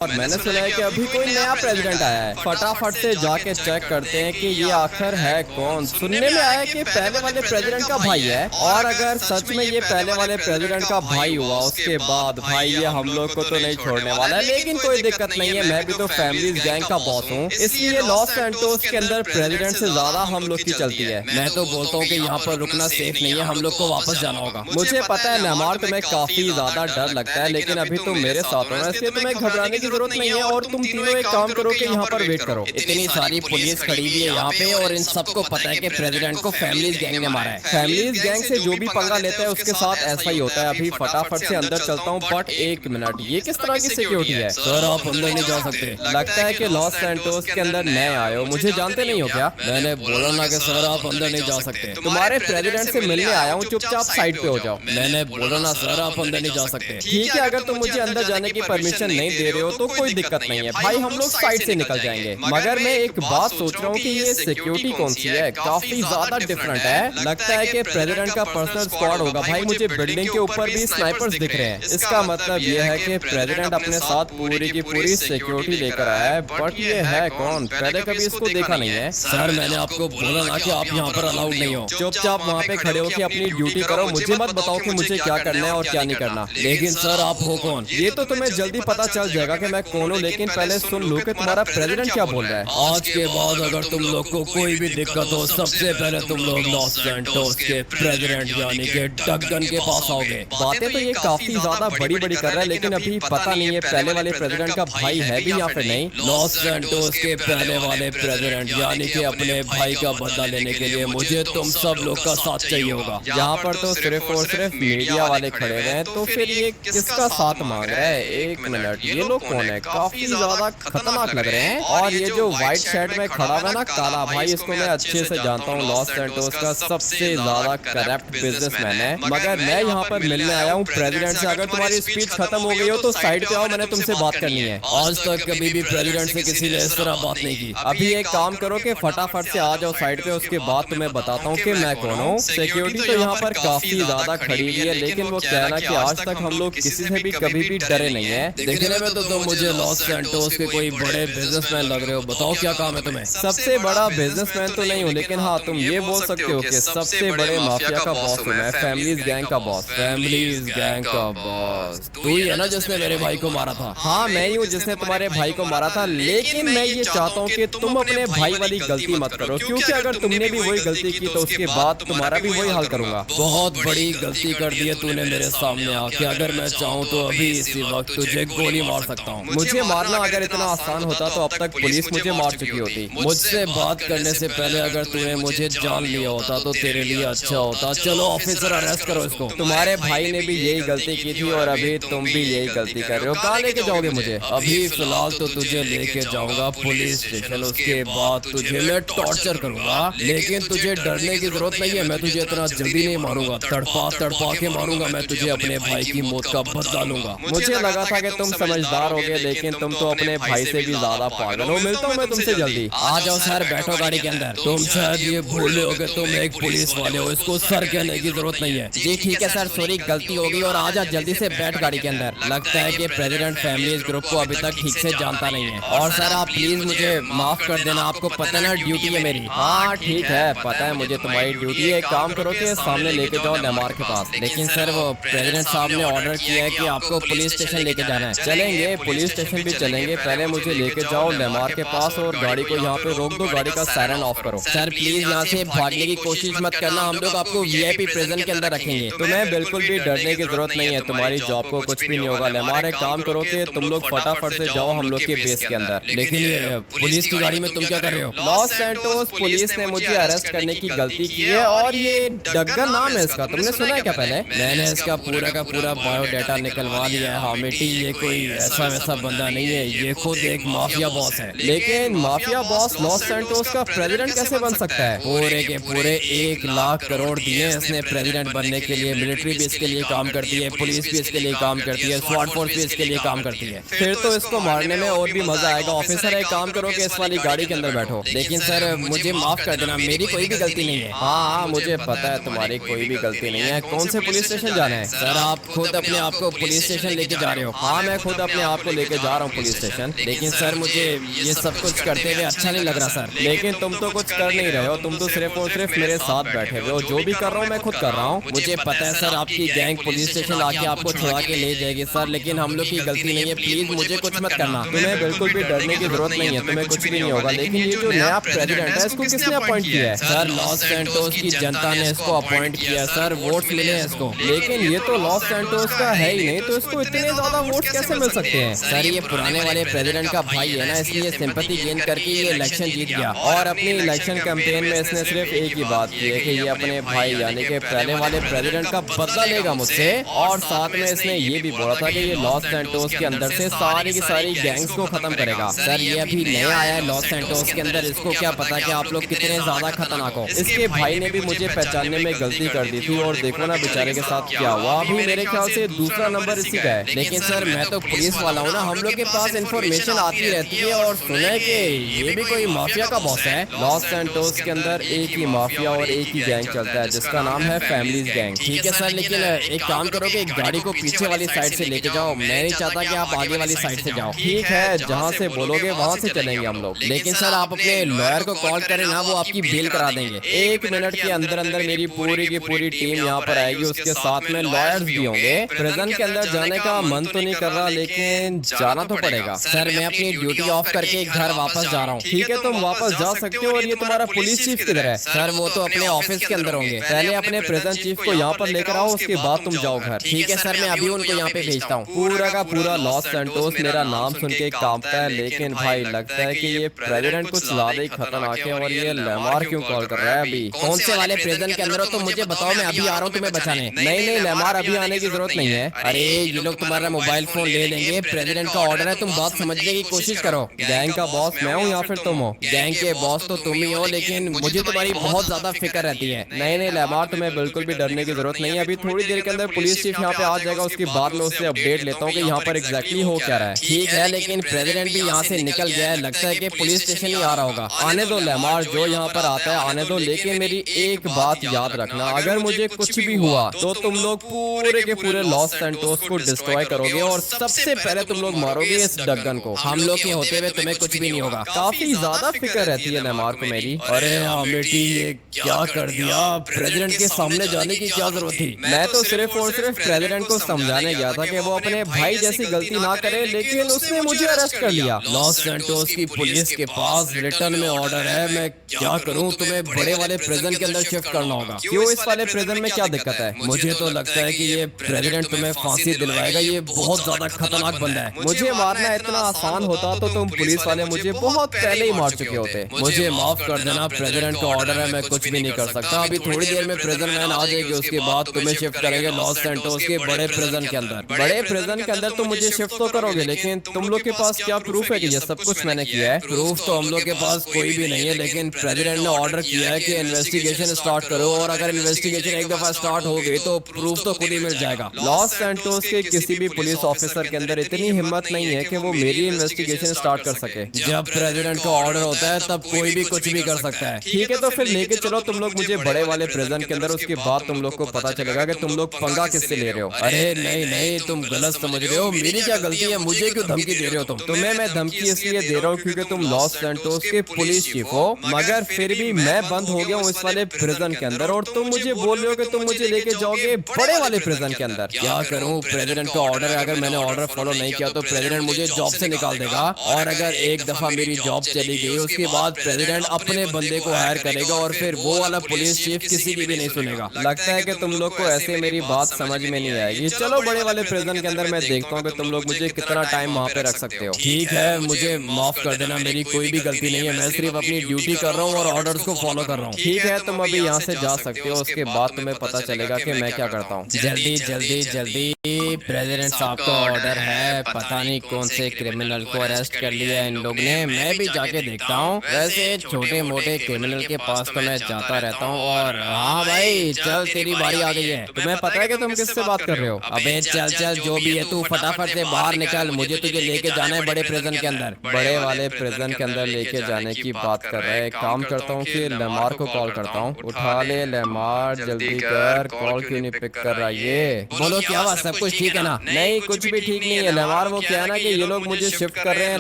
और मैंने सुना है कि अभी कोई नया प्रेसिडेंट आया है। फटाफट से जाके चेक करते हैं कि ये आखिर है कौन। सुनने में आया कि पहले वाले प्रेसिडेंट का भाई है, और अगर सच में ये पहले वाले प्रेसिडेंट का भाई हुआ उसके बाद भाई ये हम लोग को तो नहीं छोड़ने वाला है। लेकिन कोई दिक्कत नहीं है, मैं भी तो फैमिलीज गैंग का बॉस हूँ, इसलिए लॉस सैंटोस के अंदर प्रेसिडेंट से ज्यादा हम लोग की चलती है। मैं तो बोलता हूँ कि यहाँ पर रुकना सेफ नहीं है, हम लोग को वापस जाना होगा। मुझे पता है नेमार तुम्हें काफी ज्यादा डर लगता है, लेकिन अभी तुम मेरे साथ हो ना, इसलिए तुम्हें घबराने की जरूरत नहीं है। और तुम तीनों एक काम करो कि यहाँ पर वेट करो। इतनी सारी पुलिस खड़ी हुई है यहाँ पे, और इन सबको पता है कि प्रेसिडेंट को फैमिलीज गैंग ने मारा है। फैमिलीज गैंग से जो भी पंगा लेता है उसके साथ ऐसा ही होता है। अभी फटाफट से अंदर चलता हूँ, बट एक मिनट, ये किस तरह की सिक्योरिटी है? सर आप अंदर नहीं जा सकते। लगता है कि लॉस सैंटोस के अंदर नए आए हो, मुझे जानते नहीं हो क्या? मैंने बोला ना कि सर आप अंदर नहीं जा सकते। तुम्हारे प्रेसिडेंट से मिलने आया हूँ, चुपचाप साइड पे हो जाओ। मैंने बोला ना सर आप अंदर नहीं जा सकते। ठीक है, अगर तुम मुझे अंदर जाने की परमिशन नहीं दे रहे हो तो कोई दिक्कत नहीं है भाई, हम लोग साइड से निकल जाएंगे। मगर मैं एक बात सोच रहा हूँ कि ये सिक्योरिटी कौन सी है, काफी ज्यादा डिफरेंट है। लगता है कि प्रेसिडेंट का पर्सनल स्क्वाड होगा भाई। मुझे बिल्डिंग के ऊपर भी स्नाइपर्स दिख रहे हैं। इसका मतलब ये है कि प्रेसिडेंट अपने साथ पूरी की पूरी सिक्योरिटी लेकर आया है। बट ये है कौन? पहले कभी इसको देखा नहीं है। सर मैंने आपको बोला ना कि आप यहाँ पर अलाउड नहीं हो। चुपचाप वहाँ पे खड़े होकर अपनी ड्यूटी करो, मुझे मत बताओ कि मुझे क्या करना है और क्या नहीं करना। लेकिन सर आप हो कौन? ये तो तुम्हें जल्दी पता चल जाएगा कि मैं कौन हूँ, लेकिन पहले सुन लो कि तुम्हारा प्रेसिडेंट क्या बोल रहा है। आज के बाद अगर तुम लोग को कोई भी दिक्कत हो, सबसे पहले तुम लोग लॉस सैंटोस के प्रेसिडेंट यानी कि डगन के पास आओगे। बातें तो ये काफी ज्यादा बड़ी बड़ी कर रहा है, लेकिन अभी पता नहीं है पहले वाले प्रेसिडेंट का भाई है भी या फिर नहीं। लॉस सैंटोस के पहले वाले प्रेसिडेंट यानी कि अपने भाई का बदला लेने के लिए मुझे तुम सब लोग का साथ चाहिए होगा। यहाँ पर तो सिर्फ और सिर्फ मीडिया वाले खड़े हुए हैं, तो फिर ये किसका साथ मांग रहा है? एक मिनट, ये लोग कौन है? काफी ज्यादा खतरनाक लग रहे हैं। और ये जो व्हाइट शर्ट में खड़ा हुआ ना काला भाई, इसको मैं अच्छे से जानता हूँ। लॉस सैंटोस का सबसे ज्यादा करप्ट बिजनेसमैन है। मगर मैं यहाँ पर मिलने आया हूँ प्रेसिडेंट से। अगर तुम्हारी स्पीच खत्म हो गई हो तो साइड पे आओ, मैंने तुमसे बात करनी है। आज तक कभी भी प्रेसिडेंट से किसी ने इस तरह बात नहीं की। अभी एक काम करो कि फटाफट से आ जाओ साइड पे, उसके बाद तुम्हें बताता हूँ कि मैं कौन हूँ। सिक्योरिटी तो यहाँ पर काफी ज्यादा खड़ी हुई है, लेकिन वो कहना कि आज तक हम लोग किसी से भी कभी भी डरे नहीं है। देखने में तो तुम मुझे लॉस सैंटोस के कोई बड़े बिजनेसमैन लग रहे हो। बताओ क्या काम है तुम्हें? सबसे बड़ा बिजनेसमैन तो नहीं हूँ, लेकिन हाँ तुम ये बोल सकते हो कि सबसे बड़े माफिया का बॉस हूँ मैं, फैमिलीज गैंग का बॉस। फैमिलीज गैंग का बॉस तू ही है ना जिसने मेरे भाई को मारा था? हाँ मैं ही हूँ जिसने तुम्हारे भाई को मारा था, लेकिन मैं ये चाहता हूँ कि तुम अपने भाई वाली गलती मत करो, क्योंकि अगर तुमने भी वही गलती की तो उसके बाद तुम्हारा भी वही हाल करूंगा। बहुत बड़ी गलती कर दी है तूने मेरे सामने आके। अगर मैं चाहूँ तो अभी इसी वक्त तुझे गोली मार सकता हूँ। मुझे मारना अगर इतना आसान होता तो अब तक पुलिस मुझे मार चुकी होती। मुझसे बात करने से पहले अगर तूने मुझे जान लिया होता तो तेरे लिए अच्छा होता। चलो ऑफिसर अरेस्ट करो इसको। तुम्हारे भाई ने भी यही गलती की थी और अभी तुम भी यही गलती कर रहे हो। कहाँ लेके जाओगे मुझे? अभी फिलहाल तो तुझे लेके जाऊंगा पुलिस स्टेशन, उसके बाद तुझे मैं टॉर्चर करूंगा। लेकिन तुझे डरने की जरूरत नहीं है, मैं तुझे इतना जल्दी नहीं मारूंगा। तड़पा तड़पा के मारूंगा मैं तुझे, अपने भाई की मौत का बदला लूंगा। मुझे लगा था कि तुम समझदार होगे, लेकिन तुम तो अपने भाई से भी ज्यादा पागल हो। मिलता हूँ मैं तुमसे जल्दी। आ जाओ सर, बैठो गाड़ी के अंदर। तुम शायद ये भूल रहे हो कि तुम एक पुलिस वाले हो, इसको सर कहने की जरूरत नहीं है। जी ठीक है सर, सॉरी गलती हो गई। और आ जा जल्दी से, बैठ गाड़ी के अंदर। लगता है कि प्रेसिडेंट फैमिलीज ग्रुप को अभी तक ठीक से जानता नहीं है। और सर आप प्लीज मुझे माफ कर देना, आपको पता है ना ड्यूटी है मेरी। हाँ ठीक है, पता है मुझे तुम्हारी ड्यूटी है। एक काम करो कि सामने लेके जाओ नेमार के पास। लेकिन सर वो प्रेसिडेंट साहब ने ऑर्डर किया है कि आपको पुलिस स्टेशन लेके जाना है। चलेंगे, पुलिस स्टेशन भी चलेंगे, पहले मुझे लेके जाओ नेमार के पास और गाड़ी को यहाँ पे रोक दो। गाड़ी का सायरन ऑफ करो। सर प्लीज यहाँ से भागने की कोशिश मत करना, हम लोग आपको वीआईपी प्रिजन के अंदर रखेंगे। तुम्हें बिल्कुल भी डरने की जरूरत नहीं है, तुम्हारी जॉब को कुछ भी नहीं होगा। नेमार एक काम करो कि तुम लोग फटाफट से जाओ हम लोग के बेस के अंदर। लेकिन ये पुलिस की गाड़ी में तुम क्या कर रहे हो? लॉस सैंटोस पुलिस ने मुझे अरेस्ट करने की गलती की है, और ये डग्गन नाम है इसका, तुमने सुना है क्या पहले? मैंने इसका पूरा का पूरा बायोडाटा निकलवा लिया है हामिटी। ये कोई ऐसा वैसा बंदा नहीं है, ये खुद एक माफिया बॉस है। लेकिन माफिया बॉस लॉस सैंटोस का प्रेसिडेंट कैसे बन सकता है? पूरे के पूरे 1 लाख करोड़ दिए इसने प्रेसिडेंट बनने के लिए। मिलिट्री भी इसके लिए काम करती है, पुलिस भी इसके लिए काम करती है, स्वाट फोर्स भी इसके लिए काम करती है। फिर तो इसको मारने में और भी मजा आएगा। ऑफिसर एक काम करो कि इस वाली गाड़ी के अंदर बैठो। लेकिन सर मुझे माफ कर देना, मेरी कोई भी गलती नहीं है। हाँ मुझे पता है तुम्हारी कोई भी गलती नहीं है। कौन से पुलिस स्टेशन जाना है? सर आप खुद अपने आप को पुलिस स्टेशन लेके जा रहे हो? हाँ मैं खुद अपने आप को को लेके जा रहा हूँ पुलिस स्टेशन, लेकिन सर मुझे ये सब कुछ करते हुए अच्छा नहीं लग रहा सर। लेकिन तुम तो कुछ कर नहीं रहे हो, तुम तो सिर्फ और सिर्फ मेरे साथ बैठे हुए हो। जो भी कर रहा हूँ मैं खुद कर रहा हूँ। मुझे पता है सर आपकी गैंग पुलिस स्टेशन आके आपको छुड़ा के ले जाएगी सर, लेकिन हम लोग की गलती नहीं है। प्लीज मुझे कुछ मत करना। तुम्हें बिल्कुल भी डरने की जरूरत नहीं है, तुम्हें कुछ भी नहीं होगा। लेकिन ये जो नया प्रेसिडेंट है इसको किसने अपॉइंट किया है? सर लॉस सैंटोस की जनता ने इसको अपॉइंट किया सर, वोट्स मिले हैं इसको। लेकिन ये तो लॉस सैंटोस का है ही नहीं, तो इसको इतने ज्यादा वोट्स कैसे मिल सकते हैं? सर ये पुराने वाले प्रेसिडेंट का भाई है ना, इसलिए सिंपैथी गेन करके ये इलेक्शन जीत गया। और अपनी इलेक्शन कैंपेन में इसने सिर्फ एक ही बात की है कि ये अपने भाई यानी कि पहले वाले प्रेसिडेंट का बदला लेगा मुझसे। और साथ में इसने ये भी बोला था कि ये लॉस सैंटोस के अंदर से सारी की सारी गैंग्स को खत्म करेगा। सर ये अभी नया आया है लॉस सैंटोस के अंदर, इसको क्या पता कि आप लोग कितने ज्यादा खतरनाक हो। इसके भाई ने भी मुझे पहचानने में गलती कर दी थी और देखो ना बेचारे के साथ क्या हुआ। अभी मेरे ख्याल से दूसरा नंबर इसी का है। लेकिन सर मैं तो पुलिस वाला हूँ ना, हम लोग के पास इंफॉर्मेशन आती रहती है और सुने कि ये भी कोई माफिया का बॉस है। लॉस सैंटोस के अंदर एक ही माफिया और एक ही गैंग चलता है जिसका नाम है फैमिलीज गैंग। ठीक है सर, लेकिन एक काम करो कि गाड़ी को पीछे वाली साइड से लेके जाओ। मैं नहीं चाहता कि आप आगे वाली साइड से जाओ। ठीक है, जहाँ से बोलोगे वहाँ से चलेंगे हम लोग। लेकिन सर आप अपने लॉयर को कॉल करें ना, वो आपकी बेल करा देंगे। 1 मिनट के अंदर अंदर मेरी पूरी की पूरी टीम यहाँ पर आएगी, उसके साथ में लॉयर्स भी होंगे। प्रिजन के अंदर जाने का मन तो नहीं कर रहा, लेकिन जाना तो पड़ेगा। सर मैं अपनी ड्यूटी ऑफ करके घर वापस जा रहा हूँ। ठीक है, तुम वापस जा सकते हो। और ये तुम्हारा पुलिस चीफ किधर है? सर वो तो अपने ऑफिस के अंदर होंगे। पहले अपने प्रिजन चीफ को यहाँ पर लेकर आओ, उसके बाद तुम जाओ घर। ठीक है सर, मैं अभी उनको यहाँ पे भेजता हूँ। पूरा का पूरा लॉस सैंटोस मेरा नाम सुन के कांपता है, लेकिन भाई लगता है कि ये प्रेसिडेंट कुछ ज्यादा ही खतरनाक है। और ये लेमार क्यों कॉल कर रहा है अभी? कौन से वाले प्रिजन के अंदर हो तुम मुझे बताओ, मैं अभी आ रहा हूँ तुम्हें बचाने। नहीं लेमार अभी आने की जरूरत नहीं है। अरे ये लोग तुम्हारा मोबाइल फोन ले लेंगे, प्रेसिडेंट का ऑर्डर है, तुम बात समझने की कोशिश करो। गैंग का बॉस मैं हूँ या फिर तुम हो? गैंग के बॉस तो तुम ही हो, लेकिन मुझे तुम्हारी बहुत ज्यादा फिक्र रहती है। नहीं लेमार, तुम्हें बिल्कुल भी डरने की जरूरत नहीं है। अभी थोड़ी देर के अंदर पुलिस चीफ यहाँ पे आ जाएगा, उसके बाद में उससे अपडेट लेता हूँ कि यहाँ पर एग्जैक्टली हो क्या रहा है। ठीक है, लेकिन प्रेसिडेंट भी यहाँ से निकल गया है, लगता है कि पुलिस स्टेशन ही आ रहा होगा। आने दो लेमार, जो यहाँ पर आता है आने दो। लेकिन मेरी एक बात याद रखना, अगर मुझे कुछ भी हुआ तो तुम लोग पूरे के पूरे लॉस सैंटोस को डिस्ट्रॉय करोगे और सबसे पहले तुम लोग मारोगे इस डगन को। हम लोग के होते हुए तुम्हें कुछ भी नहीं होगा। काफी ज्यादा फिक्र रहती है लेमार को मेरी। अरे बेटी ये क्या कर दिया? प्रेसिडेंट के सामने जाने की क्या जरूरत थी? मैं तो सिर्फ और सिर्फ प्रेसिडेंट को समझाने गया था कि वो अपने भाई जैसी गलती ना करे, लेकिन उसने मुझे अरेस्ट कर लिया। लॉस सैंटोस की पुलिस के पास रिटर्न में ऑर्डर है, मैं क्या करूं? तुम्हें बड़े वाले प्रिजन के अंदर शिफ्ट करना होगा। क्यों, इस वाले प्रिजन में क्या दिक्कत है? मुझे तो लगता है कि ये प्रेसिडेंट तुम्हें फांसी दिलवाएगा, ये बहुत ज्यादा खतरनाक बंदा है। मुझे मारना इतना आसान होता तो तुम पुलिस वाले मुझे बहुत पहले ही मार चुके होते। मुझे माफ कर देना, प्रेसिडेंट का ऑर्डर है, मैं कुछ भी नहीं कर सकता। अभी थोड़ी देर में प्रिजन वैन आ जाएगी, उसके बाद तुम्हें शिफ्ट करेंगे लॉस सैंटोस के बड़े प्रिजन के अंदर। बड़े प्रिजन के अंदर तुम मुझे शिफ्ट तो करोगे, लेकिन तुम लोग के पास क्या प्रूफ है कि ये सब कुछ मैंने किया है? प्रूफ तो हम लोग के पास कोई भी नहीं है, लेकिन प्रेसिडेंट ने ऑर्डर किया है कि इन्वेस्टिगेशन स्टार्ट करो, और अगर इन्वेस्टिगेशन एक दफा स्टार्ट हो गई तो प्रूफ तो खुद ही मिल जाएगा। लॉस सैंटोस के किसी भी पुलिस ऑफिसर के अंदर इतनी हिम्मत नहीं है कि वो मेरी इन्वेस्टिगेशन स्टार्ट कर सके। जब प्रेसिडेंट का ऑर्डर होता है तब कोई भी कुछ भी कर सकता है। ठीक है, तो फिर लेके चलो तुम लोग मुझे बड़े वाले प्रिजन के अंदर, उसके बाद तुम लोग को पता चलेगा कि तुम लोग पंगा किससे ले रहे हो। अरे नहीं तुम गलत समझ रहे हो, मेरी क्या गलती है? मुझे क्यों धमकी दे रहे हो तुम? तुम्हें मैं धमकी इसलिए दे रहा हूँ क्योंकि तुम लॉस सैंटोस के पुलिस चीफ हो, मगर फिर भी मैं बंद हो गया हूँ इस वाले प्रिजन के अंदर, और तुम मुझे बोल रहे हो कि तुम मुझे लेके जाओगे बड़े वाले प्रिजन के अंदर। क्या करूँ, प्रेसिडेंट का ऑर्डर है, अगर मैंने ऑर्डर फॉलो नहीं किया तो प्रेसिडेंट मुझे जॉब से निकाल देगा। और अगर एक दफा मेरी जॉब चली गई, उसके बाद प्रेसिडेंट अपने बंदे को हायर करेगा और फिर वो वाला पुलिस चीफ किसी की भी नहीं सुनेगा। लगता है कि तुम लोग को ऐसे मेरी बात समझ में नहीं आएगी। चलो बड़े वाले प्रिजन के अंदर मैं देखता हूँ कि तुम लोग मुझे कितना टाइम वहाँ पे रख सकते हो। ठीक है, मुझे माफ कर देना, मेरी कोई भी गलती नहीं है, मैं सिर्फ अपनी ड्यूटी कर रहा हूँ और ऑर्डर्स को फॉलो कर रहा हूँ। ठीक है, तुम अभी यहाँ से जा सकते हो, उसके बाद तुम्हें पता चलेगा कि मैं क्या करता हूँ। जल्दी जल्दी जल्दी, प्रेसिडेंट साहब का ऑर्डर है, पता नहीं कौन से क्रिमिनल को अरेस्ट कर लिया इन लोग ने। मैं भी जाके देखता हूँ। वैसे छोटे मोटे क्रिमिनल के पास तो मैं जाता रहता हूँ। और हाँ भाई चल, तेरी बारी आ गई है। तुम्हें पता है कि तुम किससे बात कर रहे हो? अबे चल जो भी है तू फटाफट से बाहर निकल, मुझे तुझे लेके जाना है बड़े प्रिजन के अंदर। बड़े वाले प्रिजन के अंदर लेके जाने की बात कर रहे हैं। काम करता हूँ कि लेमार को कॉल करता हूँ। उठा ले लेमार, जल्दी कर, कॉल क्यों नहीं पिक कर रहा? ये बोलो क्या बात, सब कुछ ठीक है ना? नहीं कुछ भी ठीक नहीं है लेमार, यार वो क्या है ना कि ये लोग मुझे शिफ्ट कर रहे हैं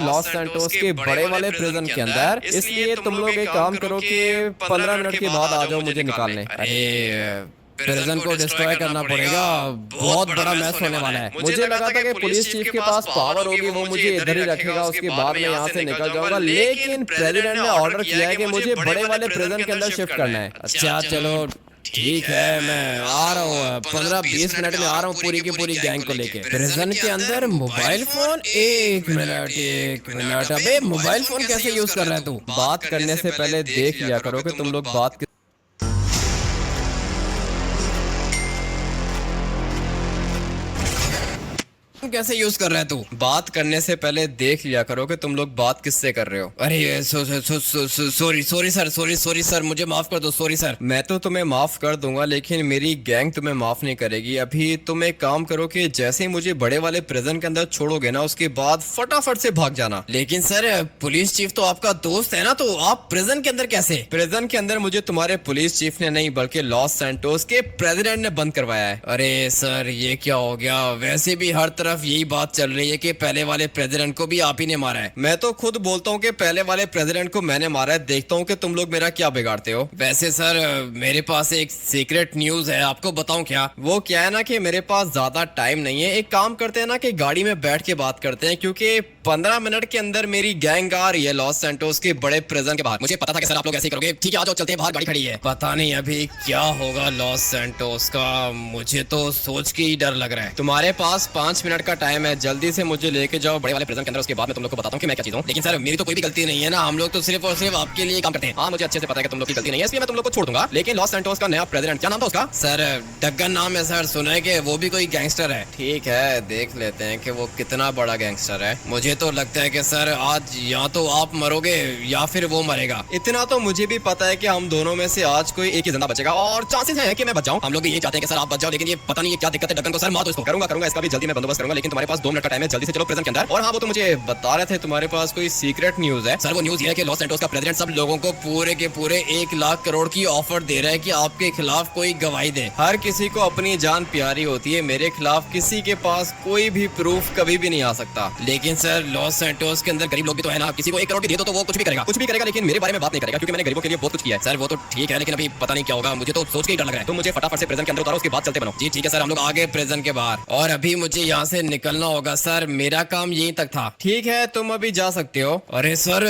लॉस सैंटोस के बड़े वाले प्रिजन के अंदर, इसलिए तुम लोग एक काम करो कि 15 मिनट के बाद आ जाओ मुझे निकालने। अरे प्रिजन को डिस्ट्रॉय करना पड़ेगा, बहुत बड़ा मैच होने वाला है। मुझे लगा था कि पुलिस चीफ के पास पावर होगी, वो मुझे इधर ही रखेगा, उसके बाद मैं यहाँ से निकल जाऊंगा, लेकिन प्रेसिडेंट ने ऑर्डर किया है कि मुझे बड़े वाले प्रिजन के अंदर शिफ्ट करना है। अच्छा चलो ठीक है, मैं आ रहा हूँ 15-20 मिनट में आ रहा हूँ पूरी की पूरी गैंग को लेके। प्रिजन के अंदर मोबाइल फोन, एक मिनट, अबे मोबाइल फोन कैसे यूज कर रहा है तू? बात करने से पहले देख लिया करो कि तुम लोग बात कैसे यूज कर रहा है तू? बात करने से पहले देख लिया करो कि तुम लोग बात किससे कर रहे हो। अरे सॉरी सर, मुझे माफ कर दो, सॉरी सर। मैं तो तुम्हें माफ कर दूंगा, लेकिन मेरी गैंग तुम्हें माफ नहीं करेगी। अभी तुम एक काम करो कि जैसे ही मुझे बड़े वाले प्रिजन के अंदर छोड़ोगे ना, उसके बाद फटाफट से भाग जाना। लेकिन सर पुलिस चीफ तो आपका दोस्त है ना, तो आप प्रिजन के अंदर कैसे? प्रिजन के अंदर मुझे तुम्हारे पुलिस चीफ ने नहीं बल्कि लॉस सैंटोस के प्रेसिडेंट ने बंद करवाया है। अरे सर ये क्या हो गया? वैसे भी हर तरफ यही बात चल रही है कि पहले वाले प्रेसिडेंट को भी आप ही ने मारा है। मैं तो खुद बोलता हूँ कि पहले वाले प्रेसिडेंट को मैंने मारा है, देखता हूँ कि तुम लोग मेरा क्या बिगाड़ते हो। वैसे सर मेरे पास एक सीक्रेट न्यूज है, आपको बताऊं क्या? वो क्या है ना कि मेरे पास ज्यादा टाइम नहीं है, एक काम करते हैं ना कि गाड़ी में बैठ के बात करते हैं, क्योंकि 15 मिनट के अंदर मेरी गैंग आ रही है लॉस सैंटोस के बड़े प्रिजन के बाहर। मुझे पता था कि सर आप लोग ऐसे ही करोगे। ठीक है आ जाओ, चलते हैं, बाहर गाड़ी खड़ी है। पता नहीं अभी क्या होगा लॉस सैंटोस का, मुझे तो सोच के ही डर लग रहा है। तुम्हारे पास 5 मिनट का टाइम है, जल्दी से मुझे लेके जाओ बड़े वाले प्रिजन के अंदर, उसके बाद मैं तुम लोग को बताता हूँ कि मैं क्या चीज हूँ। लेकिन सर मेरी तो कोई भी गलती नहीं है ना, हम लोग तो सिर्फ और सिर्फ आपके लिए काम करते हैं। हाँ मुझे अच्छे से पता है कि तुम लोग की गलती नहीं है, इसलिए मैं तुम लोग को छोड़ दूंगा। लेकिन लॉस सैंटोस का नया प्रेसिडेंट क्या नाम था उसका? सर डग्गन नाम है सर, सुना है कि वो भी कोई गैंगस्टर है। ठीक है देख लेते हैं कि वो कितना बड़ा गैंगस्टर है। मुझे तो लगता है कि सर आज या तो आप मरोगे या फिर वो मरेगा। इतना तो मुझे भी पता है कि हम दोनों में से आज कोई एक ही जिंदा बचेगा, और चांसेस हैं कि मैं बच जाऊं। हम लोग भी ये चाहते हैं कि सर आप बच जाओ, लेकिन ये पता नहीं क्या दिक्कत है। डग्गन को सर मार दो इसको। करूंगा इसका भी जल्दी मैं बंदोबस्त करूंगा, लेकिन तुम्हारे पास 2 मिनट का टाइम है, जल्दी से चलो प्रिजन के अंदर। और हाँ वो तो मुझे बता रहे थे तुम्हारे पास कोई सीक्रेट न्यूज है। सर वो न्यूज ये है कि लॉस सैंटोस का प्रेसिडेंट सब लोगों को पूरे के पूरे 1 लाख करोड़ की ऑफर दे रहा है कि आपके खिलाफ कोई गवाही दे। हर किसी को अपनी जान प्यारी होती है, मेरे खिलाफ किसी के पास कोई भी प्रूफ कभी भी नहीं आ सकता। लेकिन सर लॉस सैंटोस के अंदर गरीब लोग भी तो है ना, किसी को 1 करोड़ भी दे दो तो वो कुछ भी करेगा, लेकिन मेरे बारे में बात नहीं करेगा, क्योंकि मैंने गरीबों के लिए बहुत कुछ किया है। सर वो तो ठीक है, लेकिन अभी पता नहीं क्या होगा, मुझे तो सोच के ही डर लग रहा है। तो मुझे फटाफट से प्रिजन के अंदर उतारो, उसके बाद चलते बनो। जी ठीक है सर, हम लोग आगे प्रिजन के बाहर, और अभी मुझे यहाँ से निकलना होगा सर, मेरा काम यहीं तक था। ठीक है तुम अभी जा सकते हो। अरे सर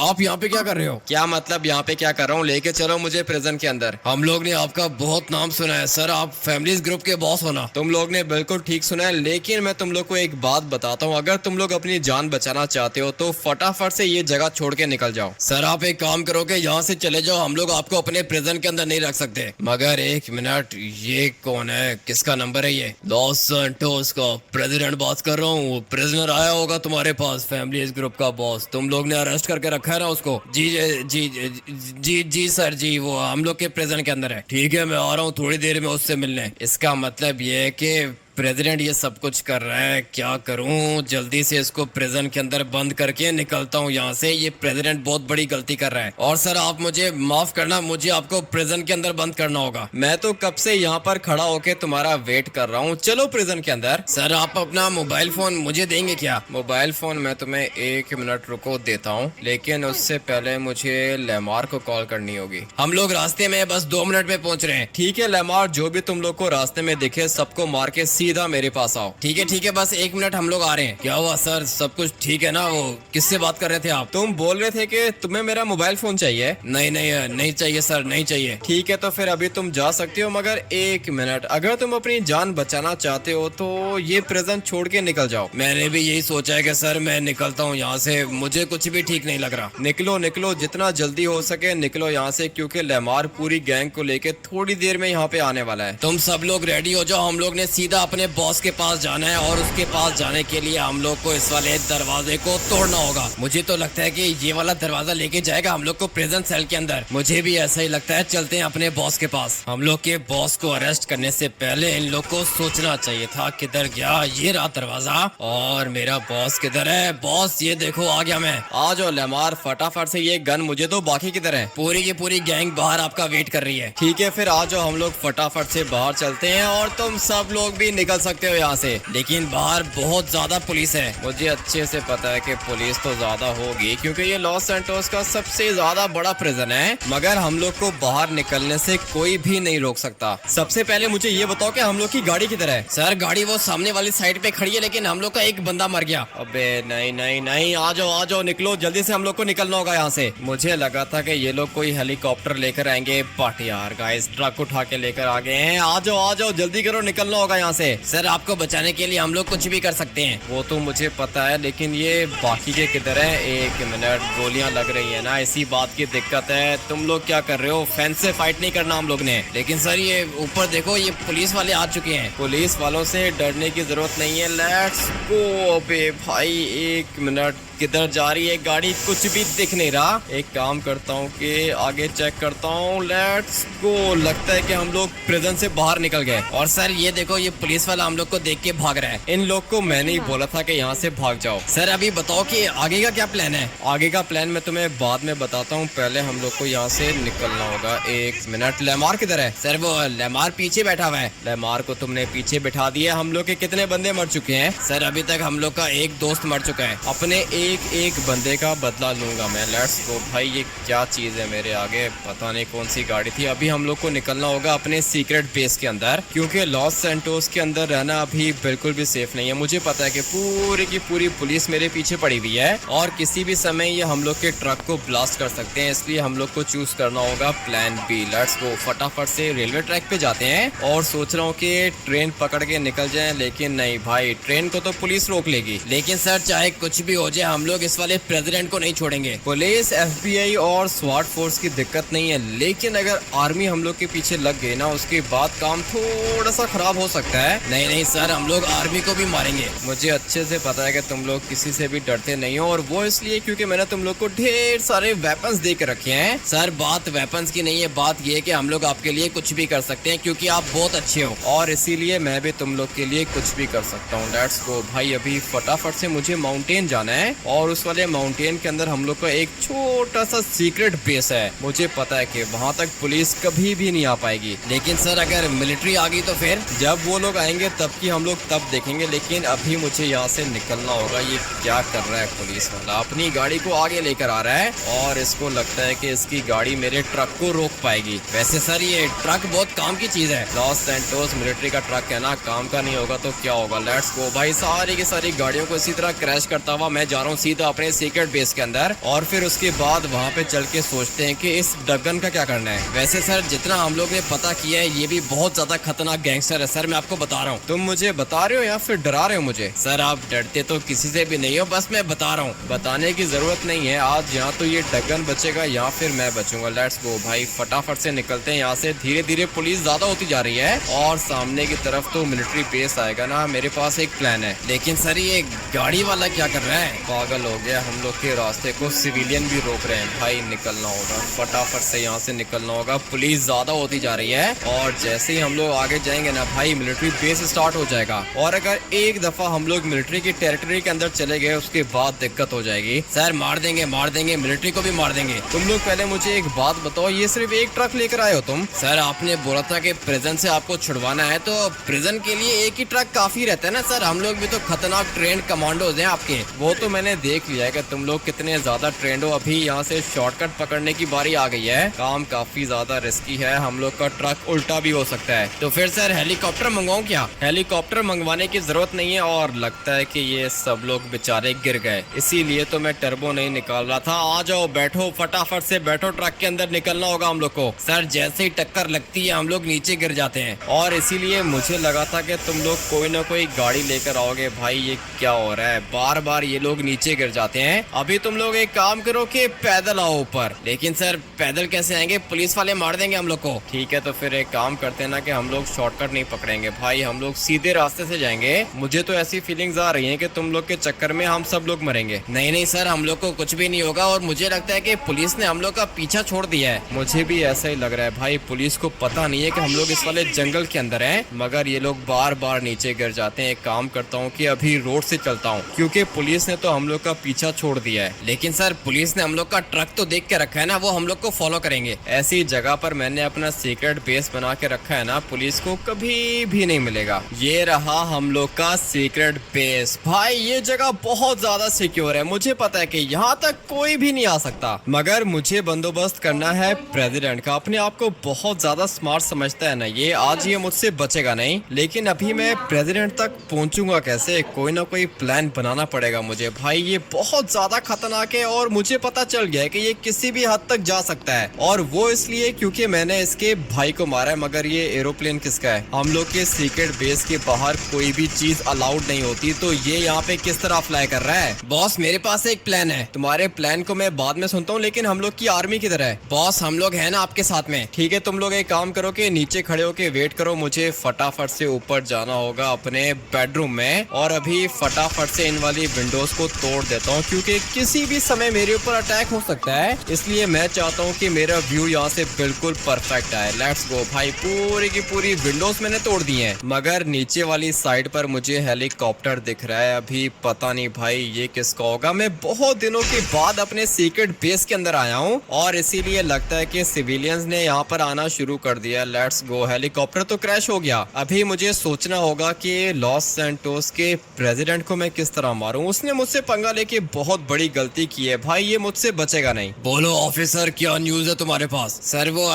आप यहाँ पे क्या कर रहे हो? क्या मतलब यहाँ पे क्या कर रहा हूँ? लेके चलो मुझे प्रिजन के अंदर। हम लोग ने आपका बहुत नाम सुना है सर, आप फैमिलीज ग्रुप के बॉस हो ना? तुम लोग ने बिल्कुल ठीक सुना है, लेकिन मैं तुम लोग को एक बात बताता हूँ, अगर तुम लोग अपनी जान बचाना चाहते हो तो फटाफट से ये जगह छोड़ के निकल जाओ। सर आप एक काम करो कि यहाँ से चले जाओ, हम लोग आपको अपने प्रिजन के अंदर नहीं रख सकते। मगर 1 मिनट, ये कौन है, किसका नंबर है ये? लॉस सैंटोस का प्रेसिडेंट बात कर रहा हूँ। प्रिजनर आया होगा तुम्हारे पास, फैमिलीज ग्रुप का बॉस, तुम लोग ने अरेस्ट करके रखा है ना उसको? जी जी जी जी सर जी, वो हम लोग के प्रिजन के अंदर है। ठीक है मैं आ रहा हूँ थोड़ी देर में उससे मिलने। इसका मतलब ये है कि प्रेसिडेंट ये सब कुछ कर रहा है, क्या करूं? जल्दी से इसको प्रिजन के अंदर बंद करके निकलता हूं यहाँ से, ये प्रेसिडेंट बहुत बड़ी गलती कर रहा है। और सर आप मुझे माफ करना, मुझे आपको प्रिजन के अंदर बंद करना होगा। मैं तो कब से यहाँ पर खड़ा होके तुम्हारा वेट कर रहा हूँ, चलो प्रिजन के अंदर। सर आप अपना मोबाइल फोन मुझे देंगे क्या? मोबाइल फोन मैं तुम्हें 1 मिनट रुको देता हूँ, लेकिन उससे पहले मुझे लेमार को कॉल करनी होगी। हम लोग रास्ते में बस 2 मिनट में पहुंच रहे हैं। ठीक है लेमार, जो भी तुम लोग को रास्ते में दिखे सबको मार के सीधा मेरे पास आओ। ठीक है बस 1 मिनट, हम लोग आ रहे हैं। क्या हुआ सर, सब कुछ ठीक है ना? वो किससे बात कर रहे थे आप? तुम बोल रहे थे कि तुम्हें मेरा मोबाइल फोन चाहिए। नहीं चाहिए सर, नहीं चाहिए। ठीक है तो फिर अभी तुम जा सकते हो, मगर 1 मिनट, अगर तुम अपनी जान बचाना चाहते हो तो ये प्रिजन छोड़ के निकल जाओ। मैंने भी यही सोचा है कि सर मैं निकलता हूँ यहाँ से, मुझे कुछ भी ठीक नहीं लग रहा। निकलो जितना जल्दी हो सके निकलो यहाँ से, क्योंकि लेमार पूरी गैंग को लेके थोड़ी देर में यहाँ पे आने वाला है। तुम सब लोग रेडी हो जाओ, हम लोग ने सीधा अपने बॉस के पास जाना है, और उसके पास जाने के लिए हम लोग को इस वाले दरवाजे को तोड़ना होगा। मुझे तो लगता है कि ये वाला दरवाजा लेके जाएगा हम लोग को प्रिजन सेल के अंदर। मुझे भी ऐसा ही लगता है, चलते हैं अपने बॉस के पास। हम लोग के बॉस को अरेस्ट करने से पहले इन लोग को सोचना चाहिए था किधर गया ये रहा दरवाजा, और मेरा बॉस किधर है? बॉस ये देखो आ गया मैं। आ जाओ लेमार, फटाफट से ये गन मुझे दो, बाकी किधर है? पूरी की पूरी गैंग बाहर आपका वेट कर रही है। ठीक है फिर आ जाओ, हम लोग फटाफट से बाहर चलते हैं और तुम सब लोग भी निकल सकते हो यहाँ से, लेकिन बाहर बहुत ज्यादा पुलिस है। मुझे अच्छे से पता है कि पुलिस तो ज्यादा होगी क्योंकि ये लॉस सैंटोस का सबसे ज्यादा बड़ा प्रिजन है, मगर हम लोग को बाहर निकलने से कोई भी नहीं रोक सकता। सबसे पहले मुझे ये बताओ कि हम लोग की गाड़ी किधर है? सर गाड़ी वो सामने वाली साइड पे खड़ी है, लेकिन हम लोग का एक बंदा मर गया। अबे नहीं नहीं नहीं, आ जाओ निकलो जल्दी से, हम लोग को निकलना होगा यहाँ से। मुझे लगा था कि ये लोग कोई हेलीकॉप्टर लेकर आएंगे, बट यार गाइस ट्रक उठा के लेकर आ गए हैं। आ जाओ जल्दी करो, निकलना होगा यहाँ से। सर आपको बचाने के लिए हम लोग कुछ भी कर सकते हैं। वो तो मुझे पता है, लेकिन ये बाकी के किधर है? एक मिनट, गोलियां लग रही है ना, इसी बात की दिक्कत है। तुम लोग क्या कर रहे हो? फेंस से फाइट नहीं करना हम लोग ने। लेकिन सर ये ऊपर देखो, ये पुलिस वाले आ चुके हैं। पुलिस वालों से डरने की जरूरत नहीं है, लेट्स गो। अबे भाई एक मिनट, किधर जा रही है गाड़ी? कुछ भी दिख नहीं रहा। एक काम करता हूँ कि आगे चेक करता हूँ। Let's go. लगता है कि हम लोग प्रिजन से बाहर निकल गए। और सर ये देखो, ये पुलिस वाला हम लोग को देख के भाग रहा है। इन लोग को मैंने ही बोला था कि यहाँ से भाग जाओ। सर अभी बताओ कि आगे का क्या प्लान है? आगे का प्लान मैं तुम्हें बाद में बताता हूँ, पहले हम लोग को यहाँ से निकलना होगा। एक मिनट, लेमार किधर है? सर वो लेमार पीछे बैठा हुआ है। लेमार को तुमने पीछे बैठा दिया। हम लोग के कितने बंदे मर चुके हैं? सर अभी तक हम लोग का एक दोस्त मर चुका है। अपने एक बंदे का बदला लूंगा मैं। लेट्स गो भाई। ये क्या चीज है मेरे आगे? पता नहीं कौन सी गाड़ी थी। अभी हम लोग को निकलना होगा अपने सीक्रेट बेस के अंदर, क्योंकि लॉस सैंटोस के अंदर रहना अभी बिल्कुल भी सेफ नहीं है। मुझे पता है कि पूरी की पूरी पुलिस मेरे पीछे पड़ी हुई है और किसी भी समय ये हम लोग के ट्रक को ब्लास्ट कर सकते हैं, इसलिए हम लोग को चूज करना होगा प्लान बी। Let's go. फटाफट से रेलवे ट्रैक पे जाते हैं और सोच रहा हूँ कि ट्रेन पकड़ के निकल जाए, लेकिन नहीं भाई, ट्रेन को तो पुलिस रोक लेगी। लेकिन सर चाहे कुछ भी हो जाए, हम लोग इस वाले प्रेसिडेंट को नहीं छोड़ेंगे। पुलिस, FBI और स्वाट फोर्स की दिक्कत नहीं है, लेकिन अगर आर्मी हम लोग के पीछे लग गई ना, उसके बाद काम थोड़ा सा खराब हो सकता है। नहीं सर, हम लोग आर्मी को भी मारेंगे। मुझे अच्छे से पता है कि तुम लोग किसी से भी डरते नहीं हो, और वो इसलिए क्योंकि मैंने तुम लोग को ढेर सारे वेपन्स दे के रखे हैं। सर बात वेपन्स की नहीं है, बात ये है कि हम लोग आपके लिए कुछ भी कर सकते हैं क्योंकि आप बहुत अच्छे हो, और इसीलिए मैं भी तुम लोग के लिए कुछ भी कर सकता हूँ। लेट्स गो भाई। अभी फटाफट से मुझे माउंटेन जाना है और उस वाले माउंटेन के अंदर हम लोग का एक छोटा सा सीक्रेट बेस है। मुझे पता है कि वहाँ तक पुलिस कभी भी नहीं आ पाएगी। लेकिन सर अगर मिलिट्री आ गई तो फिर? जब वो लोग आएंगे तब की हम लोग तब देखेंगे, लेकिन अभी मुझे यहाँ से निकलना होगा। ये क्या कर रहा है पुलिस वाला? अपनी गाड़ी को आगे लेकर आ रहा है और इसको लगता है कि इसकी गाड़ी मेरे ट्रक को रोक पाएगी। वैसे सर ये ट्रक बहुत काम की चीज है। लॉस सैंटोस मिलिट्री का ट्रक है ना, काम का नहीं होगा तो क्या होगा। लेट्स गो भाई। सारी की सारी गाड़ियों को इसी तरह क्रैश करता हुआ मैं जा रहा हूँ सीधा अपने सीक्रेट बेस के अंदर, और फिर उसके बाद वहाँ पे चल के सोचते हैं कि इस डगन का क्या करना है। वैसे सर जितना हम लोग ने पता किया है, ये भी बहुत ज्यादा खतरनाक गैंगस्टर है। सर मैं आपको बता रहा हूँ। तुम मुझे बता रहे हो या फिर डरा रहे हो मुझे? सर आप डरते तो किसी से भी नहीं हो, बस मैं बता रहा हूँ। बताने की जरूरत नहीं है। आज यहाँ तो ये डगन बचेगा या फिर मैं बचूंगा। लेट्स गो भाई। फटाफट से निकलते हैं यहाँ से। धीरे धीरे पुलिस ज्यादा होती जा रही है और सामने की तरफ तो मिलिट्री बेस आएगा ना। मेरे पास एक प्लान है। लेकिन सर ये गाड़ी वाला क्या कर रहा है? पागल हो गया। हम लोग के रास्ते को सिविलियन भी रोक रहे हैं। भाई निकलना होगा, फटाफट से यहाँ से निकलना होगा। पुलिस ज्यादा होती जा रही है और जैसे ही हम लोग आगे जाएंगे ना भाई, मिलिट्री बेस स्टार्ट हो जाएगा। और अगर एक दफा हम लोग मिलिट्री की टेरिटरी के अंदर चले गए, उसके बाद दिक्कत हो जाएगी। सर मार देंगे मिलिट्री को भी मार देंगे। तुम लोग पहले मुझे एक बात बताओ, ये सिर्फ एक ट्रक लेकर आए हो तुम? सर आपने बोला था कि प्रिजन से आपको छुड़वाना है, तो प्रिजन के लिए एक ही ट्रक काफी रहता है ना सर। हम लोग भी तो खतरनाक ट्रेंड कमांडोज हैं आपके। वो तो मैंने देख लिया है कि तुम लोग कितने ज्यादा ट्रेंड हो। अभी यहाँ से शॉर्टकट पकड़ने की बारी आ गई है। काम काफी ज्यादा रिस्की है, हम लोग का ट्रक उल्टा भी हो सकता है। तो फिर सर हेलीकॉप्टर मंगवाऊं क्या? हेलीकॉप्टर मंगवाने की जरूरत नहीं है, और लगता है कि ये सब लोग बेचारे गिर गए, इसीलिए तो मैं टर्बो नहीं निकाल रहा था। आ जाओ, बैठो, फटाफट से बैठो। ट्रक के अंदर निकलना होगा हम लोग को। सर जैसे ही टक्कर लगती है हम लोग नीचे गिर जाते हैं, और इसीलिए मुझे लगा था कि तुम लोग कोई ना कोई गाड़ी लेकर आओगे। भाई ये क्या हो रहा है? बार बार ये लोग नीचे गिर जाते हैं। अभी तुम लोग एक काम करो कि पैदल आओ ऊपर। लेकिन सर पैदल कैसे आएंगे? पुलिस वाले मार देंगे हम लोग को। ठीक है, तो फिर एक काम करते हैं ना कि हम लोग शॉर्टकट नहीं पकड़ेंगे भाई, हम लोग सीधे रास्ते से जाएंगे। मुझे तो ऐसी फीलिंग्स आ रही हैं कि तुम लोग के चक्कर में हम सब लोग मरेंगे। नहीं सर, हम लोग को कुछ भी नहीं होगा, और मुझे लगता है कि पुलिस ने हम लोग का पीछा छोड़ दिया है। मुझे भी ऐसा ही लग रहा है भाई। पुलिस को पता नहीं है कि हम लोग इस वाले जंगल के अंदर हैं, मगर ये लोग बार बार नीचे गिर जाते हैं। एक काम करता हूँ कि अभी रोड से चलता हूँ, क्योंकि पुलिस ने तो हम हम लोग का पीछा छोड़ दिया है, लेकिन सर पुलिस ने हम लोग का ट्रक तो देख के रखा है ना, वो हम लोग को फॉलो करेंगे। ऐसी जगह पर मैंने अपना सीक्रेट बेस बना के रखा है ना, पुलिस को कभी भी नहीं मिलेगा। ये रहा हम लोग का सीक्रेट बेस। भाई ये जगह बहुत ज्यादा सिक्योर है, मुझे पता है कि यहाँ तक कोई भी नहीं आ सकता, मगर मुझे बंदोबस्त करना है प्रेसिडेंट का। अपने आप को बहुत ज्यादा स्मार्ट समझता है ना ये, आज ये मुझसे बचेगा नहीं। लेकिन अभी मैं प्रेसिडेंट तक पहुंचूंगा कैसे? कोई ना कोई प्लान बनाना पड़ेगा मुझे। भाई ये बहुत ज्यादा खतरनाक है और मुझे पता चल गया है कि ये किसी भी हद तक जा सकता है, और वो इसलिए क्योंकि मैंने इसके भाई को मारा है। मगर ये एरोप्लेन किसका है? हम लोग के सीक्रेट बेस के बाहर कोई भी चीज अलाउड नहीं होती, तो ये यहाँ पे किस तरह फ्लाई कर रहा है? बॉस मेरे पास एक प्लान है। तुम्हारे प्लान को मैं बाद में सुनता हूँ, लेकिन हम लोग की आर्मी किधर है? बॉस हम लोग है ना आपके साथ में। ठीक है, तुम लोग एक काम करो कि नीचे खड़े होके वेट करो, मुझे फटाफट से ऊपर जाना होगा अपने बेडरूम में, और अभी फटाफट से इन वाली विंडोज को तोड़ देता हूँ, क्योंकि किसी भी समय मेरे ऊपर अटैक हो सकता है। इसलिए मैं चाहता हूँ कि मेरा व्यू यहाँ से बिल्कुल परफेक्ट आए। लेट्स गो भाई, पूरी की पूरी विंडोज मैंने तोड़ दी है, मगर नीचे वाली साइड पर मुझे हेलीकॉप्टर दिख रहा है। अभी पता नहीं भाई ये किसका होगा। मैं बहुत दिनों के बाद अपने सीक्रेट बेस के अंदर आया हूँ, और इसीलिए लगता है कि सिविलियंस ने यहाँ पर आना शुरू कर दिया। लेट्स गो, हेलीकॉप्टर तो क्रैश हो गया। अभी मुझे सोचना होगा कि लॉस सैंटोस के प्रेसिडेंट को मैं किस तरह मारूं। उसने मुझसे पंगा लेके बहुत बड़ी गलती की है भाई, ये मुझसे बचेगा नहीं। बोलो ऑफिसर, क्या न्यूज है तुम्हारे पास? सर वो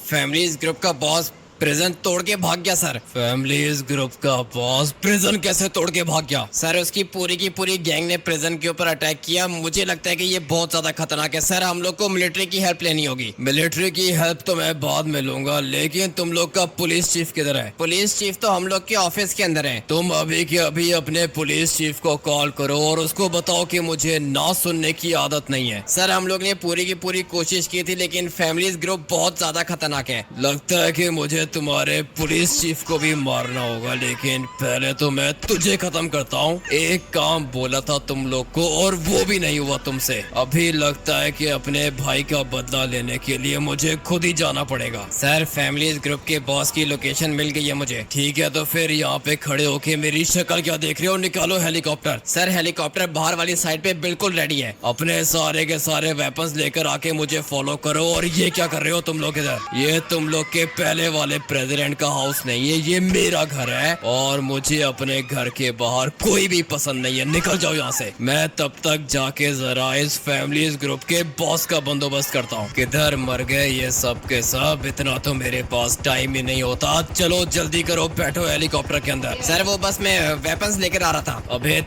फैमिलीज ग्रुप का बॉस प्रिजन तोड़ के भाग गया सर। फैमिलीज ग्रुप का बॉस प्रिजन कैसे तोड़ के भाग गया? सर उसकी पूरी की पूरी गैंग ने प्रिजन के ऊपर अटैक किया। मुझे लगता है कि ये बहुत ज्यादा खतरनाक है सर, हम लोग को मिलिट्री की हेल्प लेनी होगी। मिलिट्री की हेल्प तो मैं बाद में लूंगा, लेकिन तुम लोग का पुलिस चीफ किधर है? पुलिस चीफ तो हम लोग के ऑफिस के अंदर है। तुम अभी के अभी अपने पुलिस चीफ को कॉल करो और उसको बताओ कि मुझे ना सुनने की आदत नहीं है। सर हम लोग ने पूरी की पूरी कोशिश की थी, लेकिन फैमिलीज ग्रुप बहुत ज्यादा खतरनाक है। लगता है कि मुझे तुम्हारे पुलिस चीफ को भी मारना होगा, लेकिन पहले तो मैं तुझे खत्म करता हूँ। एक काम बोला था तुम लोग को और वो भी नहीं हुआ तुमसे। अभी लगता है कि अपने भाई का बदला लेने के लिए मुझे खुद ही जाना पड़ेगा। सर फैमिलीज ग्रुप के बॉस की लोकेशन मिल गई है मुझे। ठीक है, तो फिर यहाँ पे खड़े होके मेरी शक्ल क्या देख रहे हो? निकालो हेलीकॉप्टर। सर हेलीकॉप्टर बाहर वाली साइड पे बिल्कुल रेडी है। अपने सारे के सारे वेपन्स लेकर आके मुझे फॉलो करो। और ये क्या कर रहे हो तुम लोग इधर? ये तुम लोग के पहले वाले प्रेसिडेंट का हाउस नहीं है, ये मेरा घर है, और मुझे अपने घर के बाहर कोई भी पसंद नहीं है। निकल जाओ यहाँ से। मैं तब तक जाके जरा इस फैमिलीज ग्रुप के बॉस का बंदोबस्त करता हूँ। किधर मर गए ये सब के सब? इतना तो मेरे पास टाइम ही नहीं होता। चलो जल्दी करो, बैठो हेलीकॉप्टर के अंदर। सर वो बस मैं वेपन्स लेकर आ रहा था। अबे